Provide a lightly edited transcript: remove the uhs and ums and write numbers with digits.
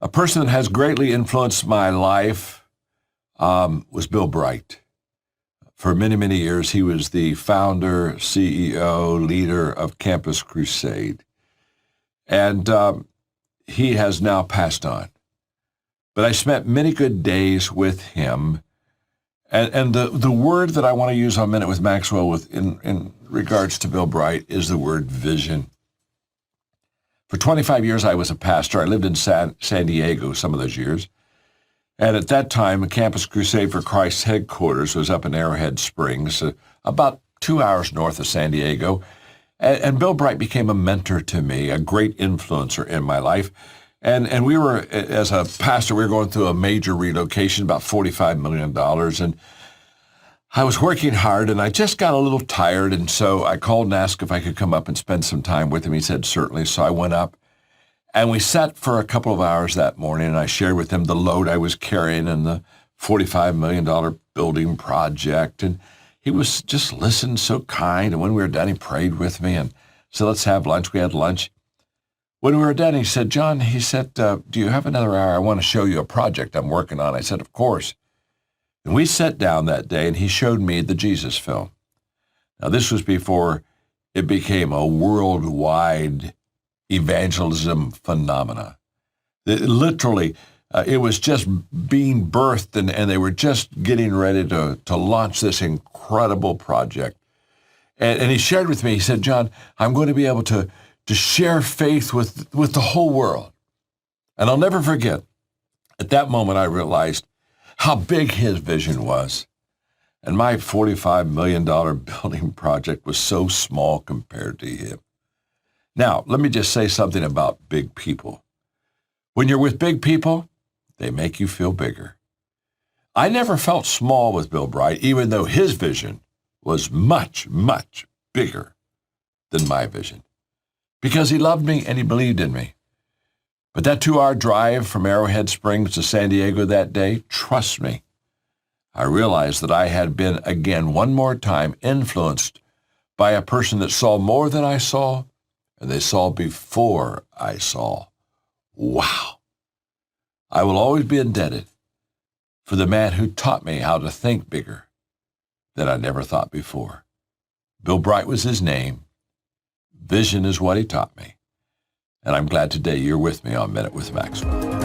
A person that has greatly influenced my life was Bill Bright. For many, many years, he was the founder, CEO, leader of Campus Crusade. And he has now passed on. But I spent many good days with him. And the word that I want to use on Minute with Maxwell in regards to Bill Bright is the word vision. For 25 years, I was a pastor. I lived in San Diego some of those years. And at that time, Campus Crusade for Christ headquarters was up in Arrowhead Springs, about 2 hours north of San Diego. And Bill Bright became a mentor to me, a great influencer in my life. And we were, as a pastor, we were going through a major relocation, about $45 million. And I was working hard, and I just got a little tired. And so I called and asked if I could come up and spend some time with him. He said, certainly. So I went up. And we sat for a couple of hours that morning, and I shared with him the load I was carrying and the $45 million building project. And he was just listened so kind. And when we were done, he prayed with me and said, let's have lunch. We had lunch. When we were done, he said, John, he said, do you have another hour? I want to show you a project I'm working on. I said, of course. And we sat down that day, and he showed me the Jesus film. Now, this was before it became a worldwide evangelism phenomena. Literally, it was just being birthed, and they were just getting ready to launch this incredible project. And he shared with me, he said, John, I'm going to be able to share faith with the whole world. And I'll never forget, at that moment I realized how big his vision was. And my $45 million building project was so small compared to him. Now, let me just say something about big people. When you're with big people, they make you feel bigger. I never felt small with Bill Bright, even though his vision was much, much bigger than my vision, because he loved me and he believed in me. But that 2-hour drive from Arrowhead Springs to San Diego that day, trust me, I realized that I had been, again, one more time, influenced by a person that saw more than I saw, and they saw before I saw. Wow. I will always be indebted for the man who taught me how to think bigger than I never thought before. Bill Bright was his name. Vision is what he taught me. And I'm glad today you're with me on Minute with Maxwell.